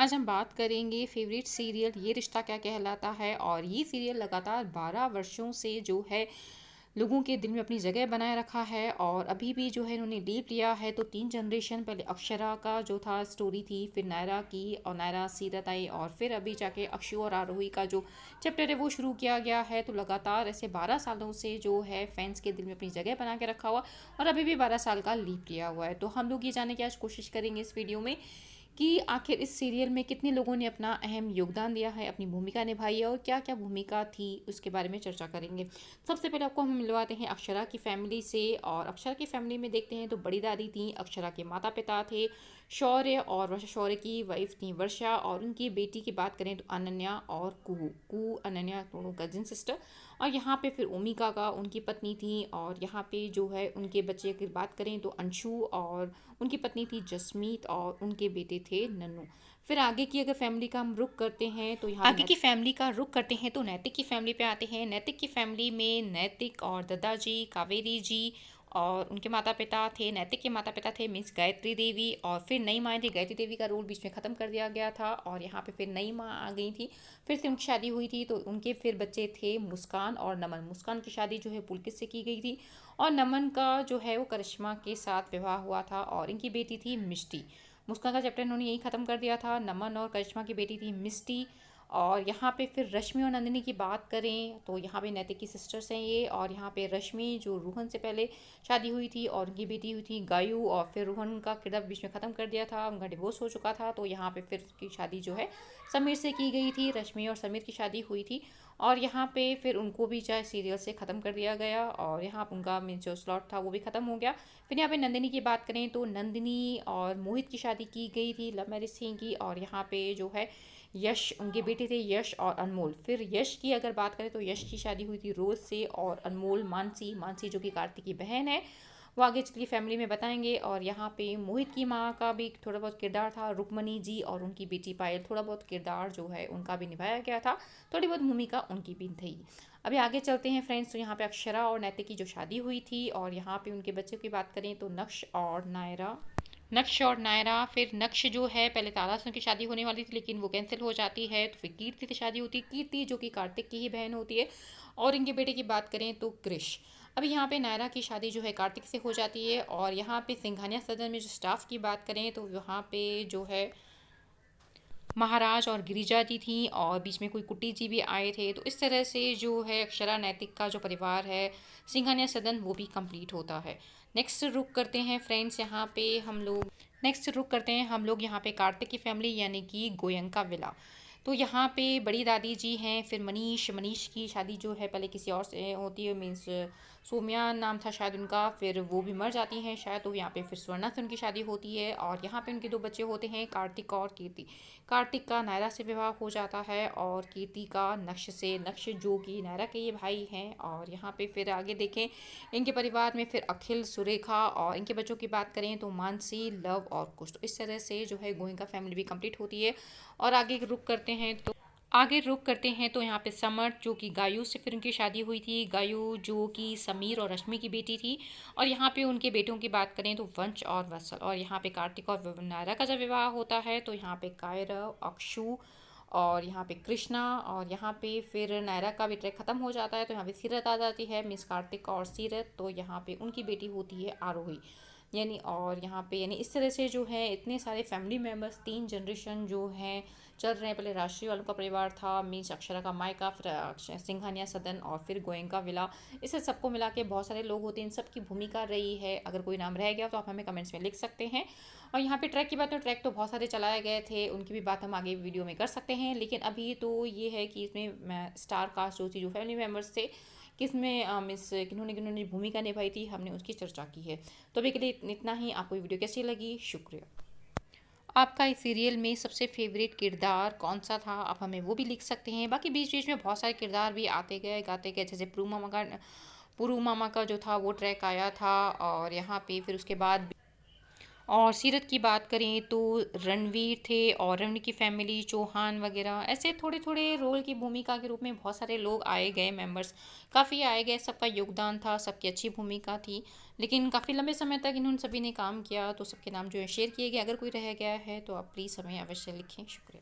आज हम बात करेंगे फेवरेट सीरियल ये रिश्ता क्या कहलाता है। और ये सीरियल लगातार 12 वर्षों से जो है लोगों के दिल में अपनी जगह बनाए रखा है और अभी भी जो है इन्होंने लीप लिया है। तो 3 जनरेशन पहले अक्षरा का जो था स्टोरी थी, फिर नायरा की और नायरा सीरत आई और फिर अभी जाके अक्षु और आरोही का जो चैप्टर है वो शुरू किया गया है। तो लगातार ऐसे 12 सालों से जो है फैंस के दिल में अपनी जगह बना के रखा हुआ और अभी भी 12 साल का लीप लिया हुआ है। तो हम लोग ये जानने की आज कोशिश करेंगे इस वीडियो में कि आखिर इस सीरियल में कितने लोगों ने अपना अहम योगदान दिया है, अपनी भूमिका निभाई है और क्या क्या भूमिका थी उसके बारे में चर्चा करेंगे। सबसे पहले आपको हम मिलवाते हैं अक्षरा की फैमिली से। और अक्षरा की फैमिली में देखते हैं तो बड़ी दादी थी, अक्षरा के माता पिता थे शौर्य और वर्षा, शौर्य की वाइफ थी वर्षा, और उनकी बेटी की बात करें तो अनन्या और कुहू कुहू अनन्या दोनों कजिन सिस्टर। और यहाँ पे फिर ओमिका का उनकी पत्नी थी। और यहाँ पे जो है उनके बच्चे की बात करें तो अंशु और उनकी पत्नी थी जसमीत और उनके बेटे थे नन्नू। फिर आगे की अगर फैमिली का हम रुख करते हैं तो यहाँ आगे की फैमिली का रुख करते हैं तो नैतिक की फैमिली पे आते हैं। नैतिक की फैमिली में नैतिक और दादाजी, कावेरी जी और उनके माता पिता थे। नैतिक के माता पिता थे मिस गायत्री देवी, और फिर नई माँ थी। गायत्री देवी का रोल बीच में ख़त्म कर दिया गया था और यहाँ पे फिर नई माँ आ गई थी। फिर से उनकी शादी हुई थी तो उनके फिर बच्चे थे मुस्कान और नमन। मुस्कान की शादी जो है पुलकित से की गई थी और नमन का जो है वो करिश्मा के साथ विवाह हुआ था और इनकी बेटी थी मिष्टी। मुस्कान का चैप्टर इन्होंने यही ख़त्म कर दिया था। नमन और करिश्मा की बेटी थी मिष्टी। और यहाँ पे फिर रश्मि और नंदिनी की बात करें तो यहाँ पे नैतिक की सिस्टर्स हैं ये। और यहाँ पे रश्मि जो रूहन से पहले शादी हुई थी और उनकी बेटी हुई थी गायू, और फिर रूहन का किरदार बीच में ख़त्म कर दिया था, उनका डिवोर्स हो चुका था। तो यहाँ पे फिर की शादी जो है समीर से की गई थी। रश्मि और समीर की शादी हुई थी और यहाँ पे फिर उनको भी चाहे सीरियल से ख़त्म कर दिया गया और यहाँ उनका जो स्लॉट था वो भी ख़त्म हो गया। फिर यहाँ पे नंदिनी की बात करें तो नंदिनी और मोहित की शादी की गई थी, लव मैरिज थी इनकी। और यहाँ पे जो है यश, उनके बेटे थे यश और अनमोल। फिर यश की अगर बात करें तो यश की शादी हुई थी रोज से, और अनमोल मानसी, मानसी जो कि कार्तिक की बहन है, वो आगे चल के फैमिली में बताएंगे। और यहाँ पे मोहित की माँ का भी थोड़ा बहुत किरदार था, रुक्मणी जी, और उनकी बेटी पायल, थोड़ा बहुत किरदार जो है उनका भी निभाया गया था, थोड़ी बहुत भूमिका उनकी भी थी। अभी आगे चलते हैं फ्रेंड्स। तो यहाँ पे अक्षरा और नैतिक की जो शादी हुई थी और यहाँ पे उनके बच्चों की बात करें तो नक्श और नायरा। नक्श और नायरा, फिर नक्श जो है पहले तारा से उनकी शादी होने वाली थी लेकिन वो कैंसिल हो जाती है। तो फिर कीर्ति से शादी होती है, कीर्ति जो कि कार्तिक की ही बहन होती है। और इनके बेटे की बात करें तो कृष। अब यहाँ पे नायरा की शादी जो है कार्तिक से हो जाती है। और यहाँ पे सिंघानिया सदन में जो स्टाफ की बात करें तो यहाँ पे जो है महाराज और गिरिजा जी थी और बीच में कोई कुट्टी जी भी आए थे। तो इस तरह से जो है अक्षरा नैतिक का जो परिवार है सिंघानिया सदन वो भी कंप्लीट होता है। नेक्स्ट रुक करते हैं फ्रेंड्स, यहाँ पे हम लोग यहाँ पे कार्तिक की फैमिली यानी कि गोयंका विला। तो यहाँ पे बड़ी दादी जी हैं। फिर मनीष, मनीष की शादी जो है पहले किसी और से होती है, मीन्स सोम्या नाम था शायद उनका, फिर वो भी मर जाती हैं शायद। तो यहाँ पे फिर स्वर्णा से उनकी शादी होती है और यहाँ पे उनके 2 बच्चे होते हैं, कार्तिक और कीर्ति। कार्तिक का नायरा से विवाह हो जाता है और कीर्ति का नक्श से, नक्श जो कि नायरा के ये भाई हैं। और यहाँ पे फिर आगे देखें इनके परिवार में फिर अखिल, सुरेखा, और इनके बच्चों की बात करें तो मानसी, लव और कुश। तो इस तरह से जो है गोयंका फैमिली भी कंप्लीट होती है। और आगे रुक करते हैं तो यहाँ पे समर जो कि गायू से फिर उनकी शादी हुई थी, गायू जो कि समीर और रश्मि की बेटी थी। और यहाँ पे उनके बेटों की बात करें तो वंश और वत्सल। और यहाँ पे कार्तिक और नायरा का जब विवाह होता है तो यहाँ पे कायरव, अक्षु और यहाँ पे कृष्णा। और यहाँ पे फिर नायरा का भी ट्रैक खत्म हो जाता है तो यहाँ पे सीरत आ जाती है, मिस कार्तिक और सीरत। तो यहाँ पे उनकी बेटी होती है आरोही यानी। और यहाँ पे यानी इस तरह से जो है इतने सारे फैमिली मेम्बर्स, 3 जनरेशन जो हैं चल रहे हैं। पहले राष्ट्रीय वालों का परिवार था, मीन्स अक्षरा का मायका, फिर सिंघानिया सदन और फिर गोयंका विला। इसे सबको मिला के बहुत सारे लोग होते हैं, इन सब की भूमिका रही है। अगर कोई नाम रह गया तो आप हमें कमेंट्स में लिख सकते हैं। और यहाँ पे ट्रैक की बात, तो ट्रैक तो बहुत सारे चलाए गए थे, उनकी भी बात हम आगे वीडियो में कर सकते हैं। लेकिन अभी तो ये है कि इसमें स्टार कास्ट जो थी, जो फैमिली मेम्बर्स थे, किसमें मिस किन्होंने किन्होंने भूमिका निभाई थी, हमने उसकी चर्चा की है। तो अभी के लिए इतना ही। आपको वीडियो कैसी लगी, शुक्रिया। आपका इस सीरियल में सबसे फेवरेट किरदार कौन सा था, आप हमें वो भी लिख सकते हैं। बाकी बीच बीच में बहुत सारे किरदार भी आते गए गाते गए, जैसे पुरू मामा का जो था वो ट्रैक आया था। और यहाँ पे फिर उसके बाद और सीरत की बात करें तो रणवीर थे और रणवीर की फैमिली चौहान वगैरह, ऐसे थोड़े थोड़े रोल की भूमिका के रूप में बहुत सारे लोग आए गए, मेंबर्स काफ़ी आए गए, सबका योगदान था, सबकी अच्छी भूमिका थी। लेकिन काफ़ी लंबे समय तक इन्होंने सभी ने काम किया, तो सबके नाम जो है शेयर किए गए। अगर कोई रह गया है तो आप प्लीज़ हमें अवश्य लिखें। शुक्रिया।